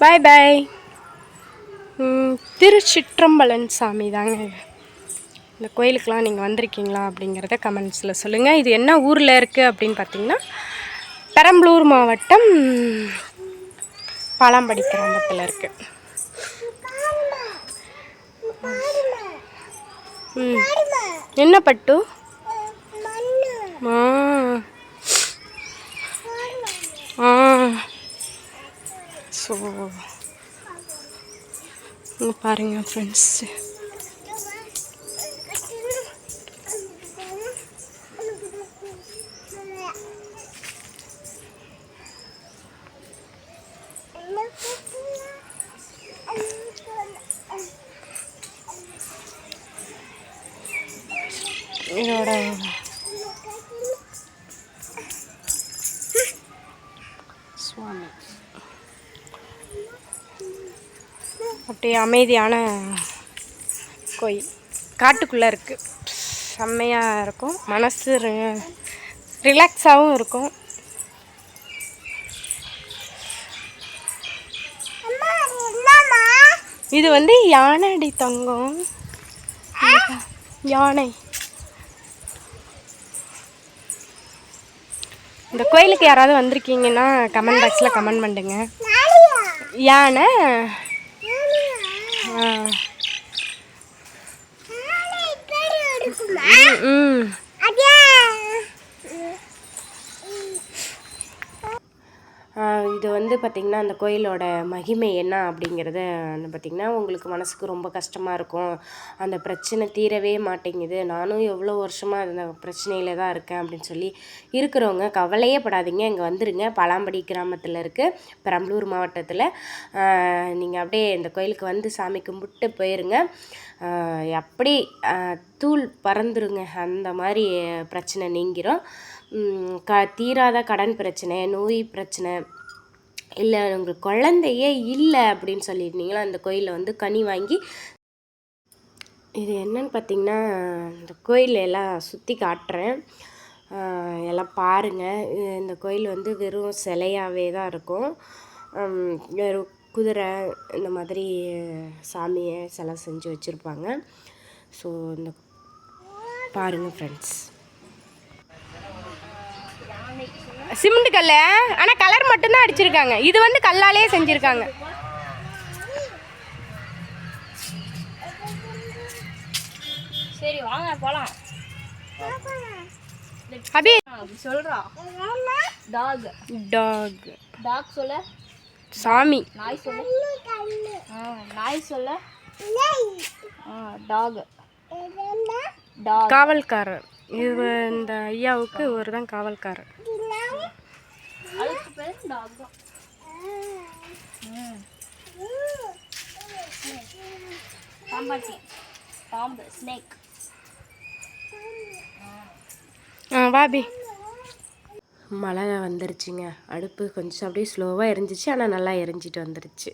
பாய் பாய். திருச்சிற்றம்பலன் சாமி தாங்க. இந்த கோயிலுக்கெலாம் நீங்கள் வந்திருக்கீங்களா அப்படிங்கிறத கமெண்ட்ஸில் சொல்லுங்கள். இது என்ன ஊரில் இருக்குது அப்படின்னு பார்த்தீங்கன்னா, பெரம்பலூர் மாவட்டம் பாலாம்படி கிராமத்தில் இருக்குது. என்ன பட்டு? ஸோ பாருங்கள் ஃப்ரெண்ட்ஸ், இதோட சுவாமி அப்படியே அமைதியான கோயில், காட்டுக்குள்ளே இருக்குது. செம்மையாக இருக்கும், மனசு ரிலாக்ஸாகவும் இருக்கும். இது வந்து யானை அடி தங்கம், யானை. இந்த கோயிலுக்கு யாராவது வந்திருக்கீங்கன்னா கமெண்ட் பாக்ஸில் கமெண்ட் பண்ணுங்க. யானை இது வந்து பார்த்திங்கன்னா அந்த கோயிலோட மகிமை என்ன அப்படிங்கிறத பார்த்திங்கன்னா, உங்களுக்கு மனசுக்கு ரொம்ப கஷ்டமாக இருக்கும், அந்த பிரச்சனை தீரவே மாட்டேங்குது, நானும் எவ்வளோ வருஷமாக அந்த பிரச்சனையில் தான் இருக்கேன் அப்படின்னு சொல்லி இருக்கிறவங்க கவலையே படாதீங்க, இங்கே வந்துடுங்க. பாலாம்படி கிராமத்தில் இருக்குது, பெரம்பலூர் மாவட்டத்தில். நீங்கள் அப்படியே இந்த கோயிலுக்கு வந்து சாமி கும்பிட்டு போயிருங்க. அப்படி தூள் பறந்துருங்க, அந்த மாதிரி பிரச்சனை நீங்கிரும். தீராத கடன் பிரச்சனை, நோய் பிரச்சனை, இல்லை உங்களுக்கு குழந்தையே இல்லை அப்படின்னு சொல்லியிருந்தீங்களா, அந்த கோயிலில் வந்து கனி வாங்கி. இது என்னன்னு பார்த்தீங்கன்னா, இந்த கோயிலில் எல்லாம் சுற்றி காட்டுறேன், எல்லாம் பாருங்கள். இந்த கோயில் வந்து வெறும் சிலையாகவே தான் இருக்கும். வெறும் குதிரை இந்த மாதிரி சாமியை சிலை செஞ்சு வச்சுருப்பாங்க. ஸோ இந்த பாருங்கள் ஃப்ரெண்ட்ஸ், சிமெண்ட் கல், ஆனால் கலர் மட்டும்தான் அடிச்சிருக்காங்க. இது வந்து கல்லாலே செஞ்சுருக்காங்க. சரி வாங்க போலாம். அபி சொல்றா. டாக் டாக் டாக் சொல்ல. சாமி. நாய் சொல்ல. நாய் சொல்ல. டாக் டாக் காவல்காரர். இது இந்த ஐயாவுக்கு ஒரு தான் காவல்காரர். அதுக்கு பேர் டாக் தான். பாம்பாட்டி, பாம்பு, ஸ்னேக். வாபி. மழை வந்துருச்சுங்க, அடுப்பு கொஞ்சம் அப்படியே ஸ்லோவாக எரிஞ்சிச்சு, ஆனால் நல்லா எரிஞ்சிட்டு வந்துருச்சு.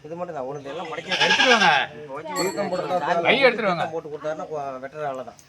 இது மட்டும் தான் ஒன்று எல்லாம் மடக்கி எடுத்துருவாங்க. கை எடுத்துருவாங்க, போட்டு கொடுத்தாருன்னா வெட்டுற வேலை தான்.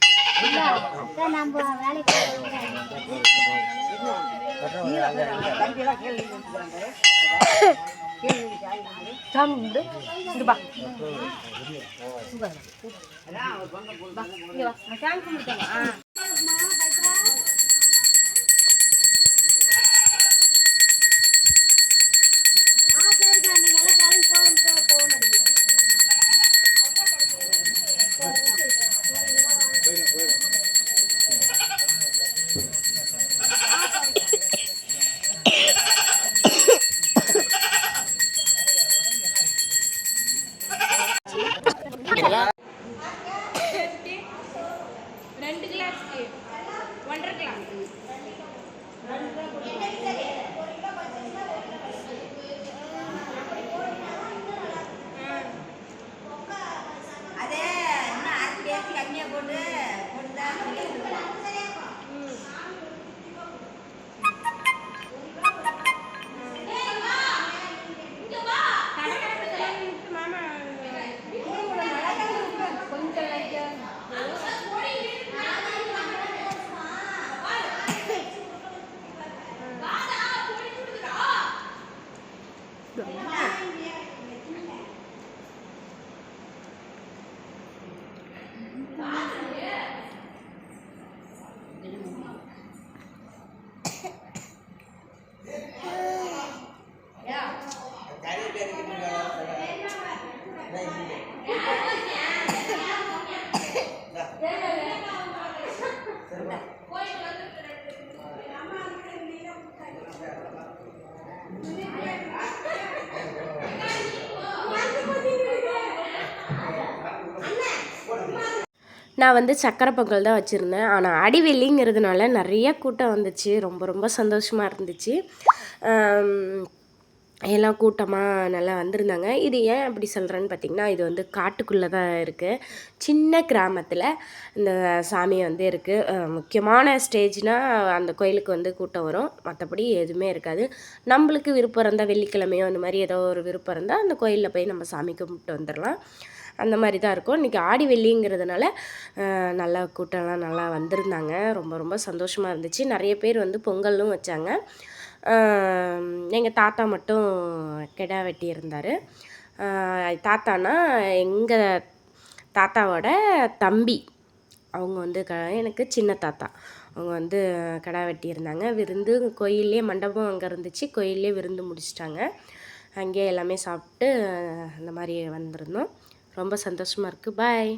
நான் வந்து சக்கரை பொங்கல் தான் வச்சுருந்தேன். ஆனால் அடிவெள்ளிங்கிறதுனால நிறைய கூட்டம் வந்துச்சு. ரொம்ப ரொம்ப சந்தோஷமாக இருந்துச்சு. எல்லாம் கூட்டமாக நல்லா வந்திருந்தாங்க. இது ஏன் அப்படி சொல்கிறேன்னு பார்த்திங்கன்னா, இது வந்து காட்டுக்குள்ளே தான் இருக்குது. சின்ன கிராமத்தில் இந்த சாமி வந்து இருக்குது. முக்கியமான ஸ்டேஜ்னால் அந்த கோயிலுக்கு வந்து கூட்டம் வரும். மற்றபடி எதுவுமே இருக்காது. நம்மளுக்கு விருப்பம் இருந்தால் வெள்ளிக்கிழமையோ அந்த மாதிரி ஏதோ ஒரு விருப்பம் இருந்தால் அந்த கோயிலில் போய் நம்ம சாமி கும்பிட்டு வந்துடலாம். அந்த மாதிரி தான் இருக்கும். இன்றைக்கி ஆடி வெள்ளிங்கிறதுனால நல்லா கூட்டம்லாம் நல்லா வந்திருந்தாங்க. ரொம்ப ரொம்ப சந்தோஷமாக இருந்துச்சு. நிறைய பேர் வந்து பொங்கலும் வச்சாங்க. எங்கள் தாத்தா மட்டும் கிடா வெட்டியிருந்தார். தாத்தானா எங்கள் தாத்தாவோட தம்பி. அவங்க வந்து எனக்கு சின்ன தாத்தா. அவங்க வந்து கிடா வெட்டியிருந்தாங்க. விருந்து கோயிலே மண்டபம் அங்கே இருந்துச்சு. கோயிலே விருந்து முடிச்சிட்டாங்க. அங்கேயே எல்லாமே சாப்பிட்டு அந்த மாதிரி வந்திருந்தோம். ரொம்ப சந்தோஷமாக இருக்குது. பாய்.